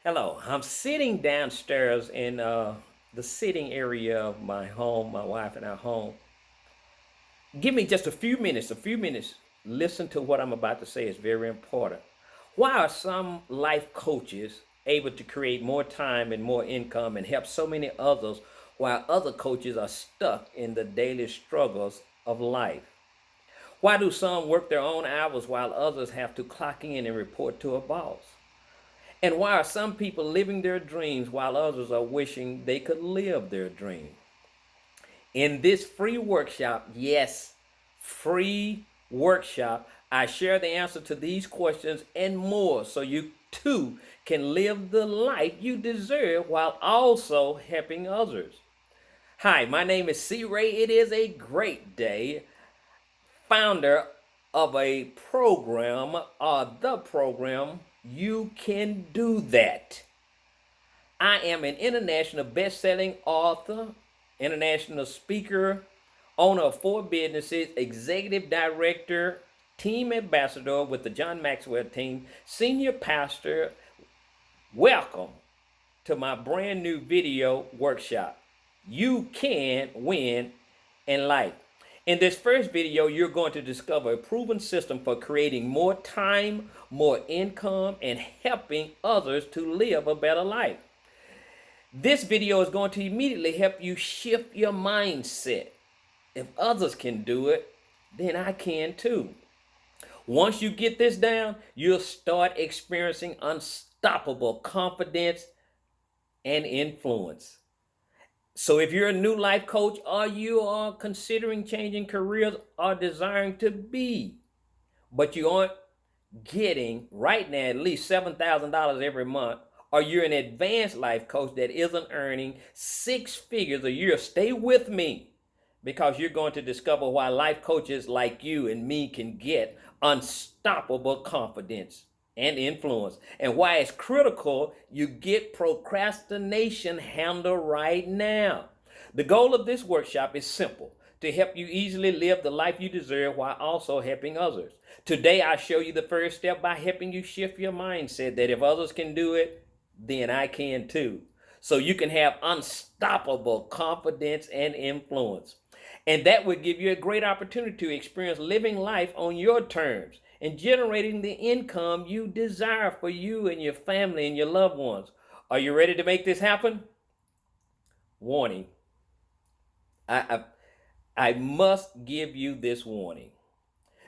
Hello, I'm sitting downstairs in the sitting area of my home, my wife and our home. Give me just a few minutes. Listen to what I'm about to say, it's very important. Why are some life coaches able to create more time and more income and help so many others while other coaches are stuck in the daily struggles of life? Why do some work their own hours while others have to clock in and report to a boss? And why are some people living their dreams while others are wishing they could live their dream? In this free workshop, yes, free workshop, I share the answer to these questions and more so you too can live the life you deserve while also helping others. Hi, my name is C. Ray. It is a great day. Founder of a program, the program, You Can Do That. I am an international best-selling author, international speaker, owner of 4 businesses, executive director, team ambassador with the John Maxwell team, senior pastor. Welcome to my brand new video workshop. You can win in life. In this first video, you're going to discover a proven system for creating more time, more income, and helping others to live a better life. This video is going to immediately help you shift your mindset. If others can do it, then I can too. Once you get this down, you'll start experiencing unstoppable confidence and influence. So if you're a new life coach or you are considering changing careers or desiring to be, but you aren't getting right now at least $7,000 every month, or you're an advanced life coach that isn't earning 6 figures a year, stay with me because you're going to discover why life coaches like you and me can get unstoppable confidence and influence, and why it's critical you get procrastination handled right now. The goal of this workshop is simple: to help you easily live the life you deserve while also helping others. Today, I show you the first step by helping you shift your mindset that if others can do it, then I can too. So you can have unstoppable confidence and influence. And that would give you a great opportunity to experience living life on your terms and generating the income you desire for you and your family and your loved ones. Are you ready to make this happen? Warning. I, I must give you this warning.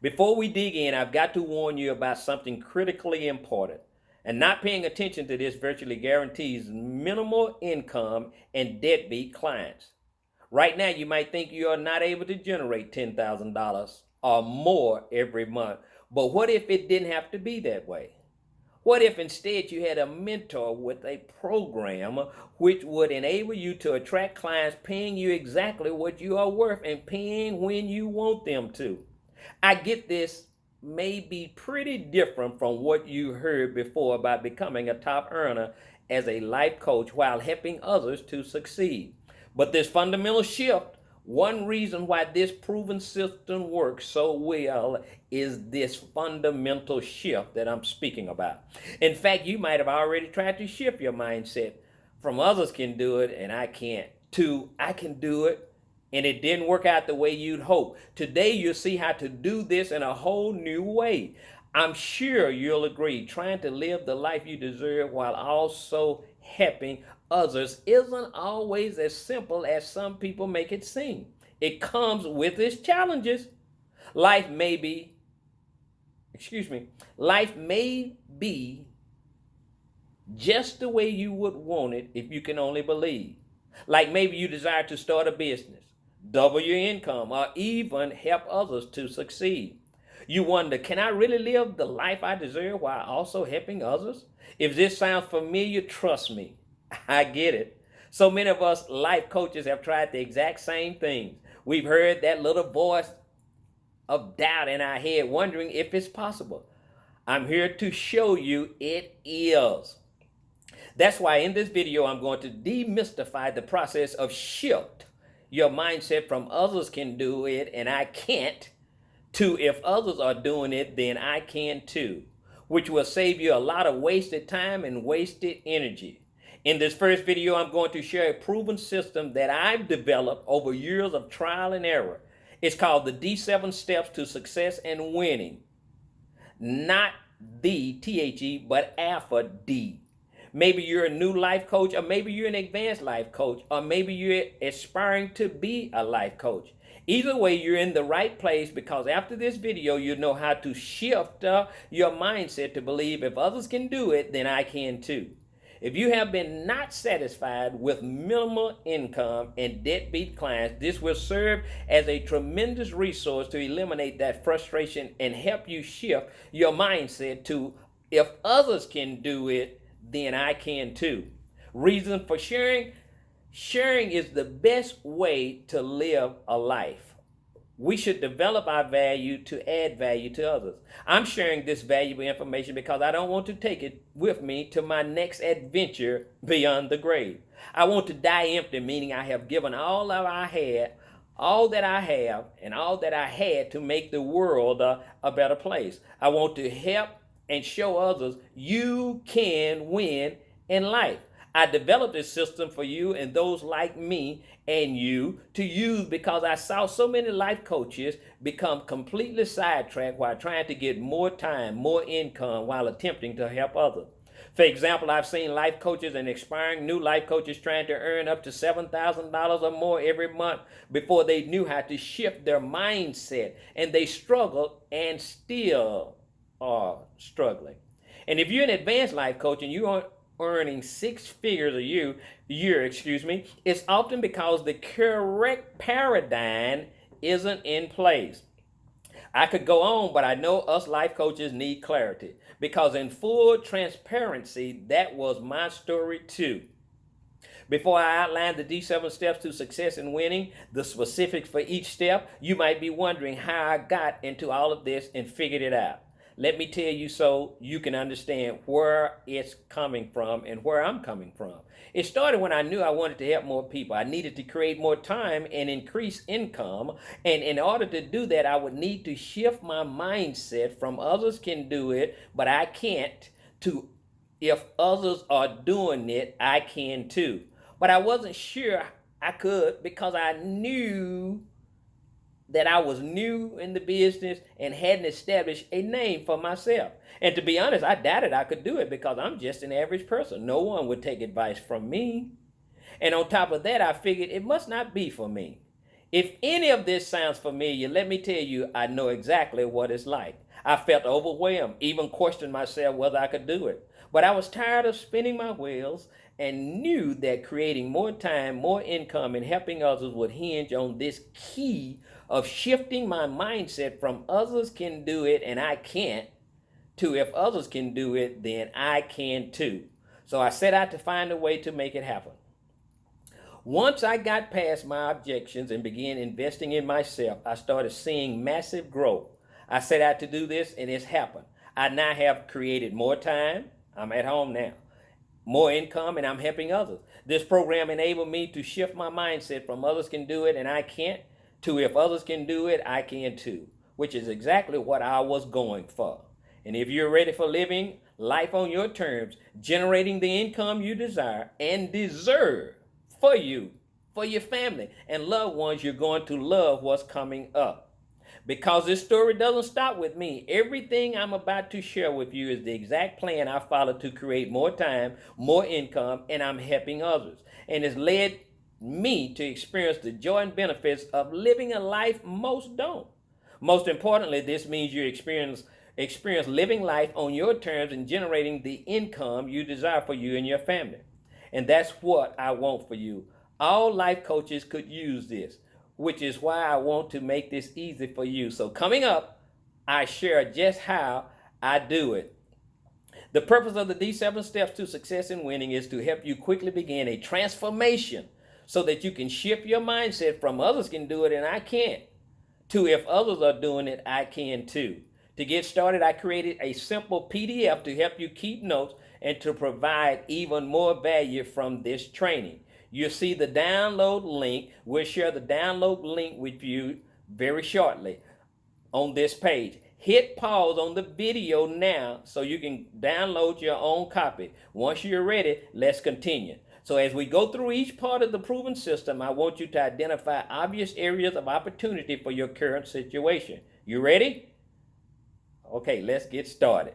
Before we dig in, I've got to warn you about something critically important. And not paying attention to this virtually guarantees minimal income and deadbeat clients. Right now, you might think you are not able to generate $10,000 or more every month. But what if it didn't have to be that way? What if instead you had a mentor with a program which would enable you to attract clients paying you exactly what you are worth and paying when you want them to? I get this may be pretty different from what you heard before about becoming a top earner as a life coach while helping others to succeed. But this fundamental shift, one reason why this proven system works so well is this fundamental shift that I'm speaking about. In fact, you might have already tried to shift your mindset from others can do it and I can't to I can do it and it didn't work out the way you'd hope. Today, you'll see how to do this in a whole new way. I'm sure you'll agree, trying to live the life you deserve while also helping others isn't always as simple as some people make it seem. It comes with its challenges. Life may be, life may be just the way you would want it if you can only believe. Like maybe you desire to start a business, double your income, or even help others to succeed. You wonder, can I really live the life I deserve while also helping others? If this sounds familiar, trust me, I get it. So many of us life coaches have tried the exact same things. We've heard that little voice of doubt in our head, wondering if it's possible. I'm here to show you it is. That's why in this video, I'm going to demystify the process of shift your mindset from others can do it and I can't to if others are doing it, then I can too. which will save you a lot of wasted time and wasted energy. In this first video, I'm going to share a proven system that I've developed over years of trial and error. It's called the D7 Steps to Success and Winning. Not the THE, but Alpha D. Maybe you're a new life coach, or maybe you're an advanced life coach, or maybe you're aspiring to be a life coach. Either way, you're in the right place, because after this video, you know how to shift your mindset to believe if others can do it, then I can too. If you have been not satisfied with minimal income and deadbeat clients, this will serve as a tremendous resource to eliminate that frustration and help you shift your mindset to if others can do it, then I can too. Reason for sharing? Sharing is the best way to live a life. We should develop our value to add value to others. I'm sharing this valuable information because I don't want to take it with me to my next adventure beyond the grave. I want to die empty, meaning I have given all that I had, all that I have, and all that I had to make the world a better place. I want to help and show others you can win in life. I developed this system for you and those like me and you to use because I saw so many life coaches become completely sidetracked while trying to get more time, more income while attempting to help others. For example, I've seen life coaches and aspiring new life coaches trying to earn up to $7,000 or more every month before they knew how to shift their mindset, and they struggled and still are struggling. And if you're an advanced life coach and you are earning six figures a year, it's often because the correct paradigm isn't in place. I could go on, but I know us life coaches need clarity, because in full transparency, that was my story too. Before I outline the D7 steps to success and winning, the specifics for each step, you might be wondering how I got into all of this and figured it out. Let me tell you so you can understand where it's coming from and where I'm coming from. It started when I knew I wanted to help more people. I needed to create more time and increase income. And in order to do that, I would need to shift my mindset from others can do it, but I can't, to if others are doing it, I can too. But I wasn't sure I could, because I knew that I was new in the business and hadn't established a name for myself. And to be honest, I doubted I could do it because I'm just an average person. No one would take advice from me. And on top of that, I figured it must not be for me. If any of this sounds familiar, let me tell you, I know exactly what it's like. I felt overwhelmed, even questioned myself whether I could do it. But I was tired of spinning my wheels and knew that creating more time, more income, and helping others would hinge on this key of shifting my mindset from others can do it and I can't, to if others can do it, then I can too. So I set out to find a way to make it happen. Once I got past my objections and began investing in myself, I started seeing massive growth. I set out to do this and it's happened. I now have created more time. I'm at home now. More income, and I'm helping others. This program enabled me to shift my mindset from others can do it and I can't, to if others can do it, I can too, which is exactly what I was going for. And if you're ready for living life on your terms, generating the income you desire and deserve for you, for your family, and loved ones, you're going to love what's coming up. Because this story doesn't stop with me. Everything I'm about to share with you is the exact plan I followed to create more time, more income, and I'm helping others. And it's led me to experience the joy and benefits of living a life most don't. Most importantly, this means you experience living life on your terms and generating the income you desire for you and your family. And that's what I want for you. All life coaches could use this, which is why I want to make this easy for you. So coming up, I share just how I do it. The purpose of the D7 Steps to Success and Winning is to help you quickly begin a transformation so that you can shift your mindset from others can do it and I can't, to if others are doing it, I can too. To get started, I created a simple PDF to help you keep notes and to provide even more value from this training. You'll see the download link. We'll share the download link with you very shortly on this page. hit pause on the video now so you can download your own copy. Once you're ready, let's continue. So as we go through each part of the proven system, I want you to identify obvious areas of opportunity for your current situation. You ready? Okay, let's get started.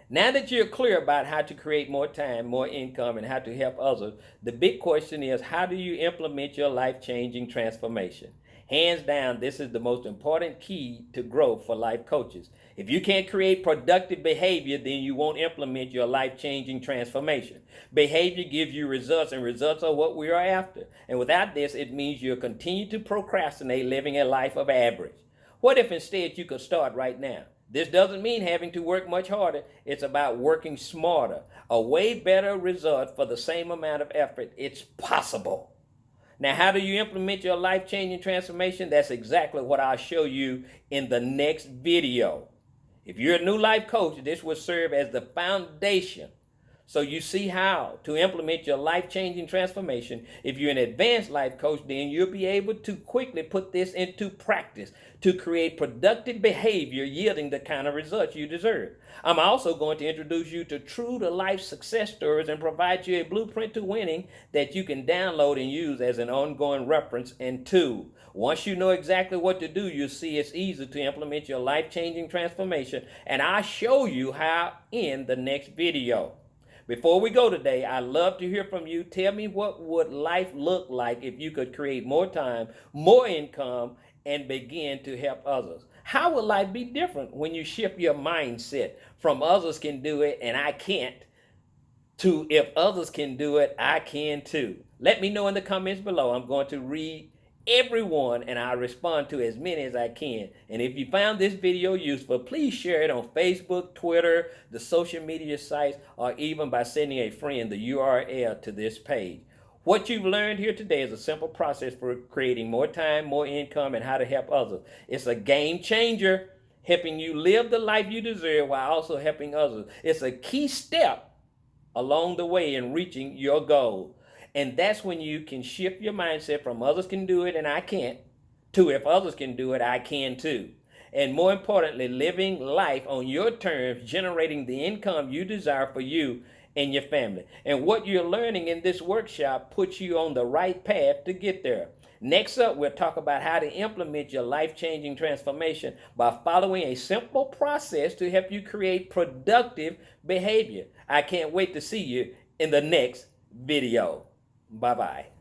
Now that you're clear about how to create more time, more income, and how to help others, the big question is, how do you implement your life-changing transformation? Hands down, this is the most important key to growth for life coaches. If you can't create productive behavior, then you won't implement your life-changing transformation. Behavior gives you results, and results are what we are after. And without this, it means you'll continue to procrastinate, living a life of average. What if instead you could start right now? This doesn't mean having to work much harder. It's about working smarter. A way better result for the same amount of effort. It's possible. Now, how do you implement your life-changing transformation? That's exactly what I'll show you in the next video. If you're a new life coach, this will serve as the foundation so you see how to implement your life-changing transformation. If you're an advanced life coach, then you'll be able to quickly put this into practice to create productive behavior yielding the kind of results you deserve. I'm also going to introduce you to true-to-life success stories and provide you a blueprint to winning that you can download and use as an ongoing reference and tool. Once you know exactly what to do, you'll see it's easy to implement your life-changing transformation, and I'll show you how in the next video. Before we go today, I'd love to hear from you. Tell me, what would life look like if you could create more time, more income, and begin to help others? How would life be different when you shift your mindset from others can do it and I can't to if others can do it, I can too? Let me know in the comments below. I'm going to read everyone and I'll respond to as many as I can. And if you found this video useful, please share it on Facebook, Twitter, the social media sites, or even by sending a friend the URL to this page. What you've learned here today is a simple process for creating more time, more income, and how to help others. It's a game changer, helping you live the life you deserve while also helping others. It's a key step along the way in reaching your goal. And that's when you can shift your mindset from others can do it and I can't to if others can do it, I can too. And more importantly, living life on your terms, generating the income you desire for you and your family. And what you're learning in this workshop puts you on the right path to get there. Next up, we'll talk about how to implement your life-changing transformation by following a simple process to help you create productive behavior. I can't wait to see you in the next video. Bye-bye.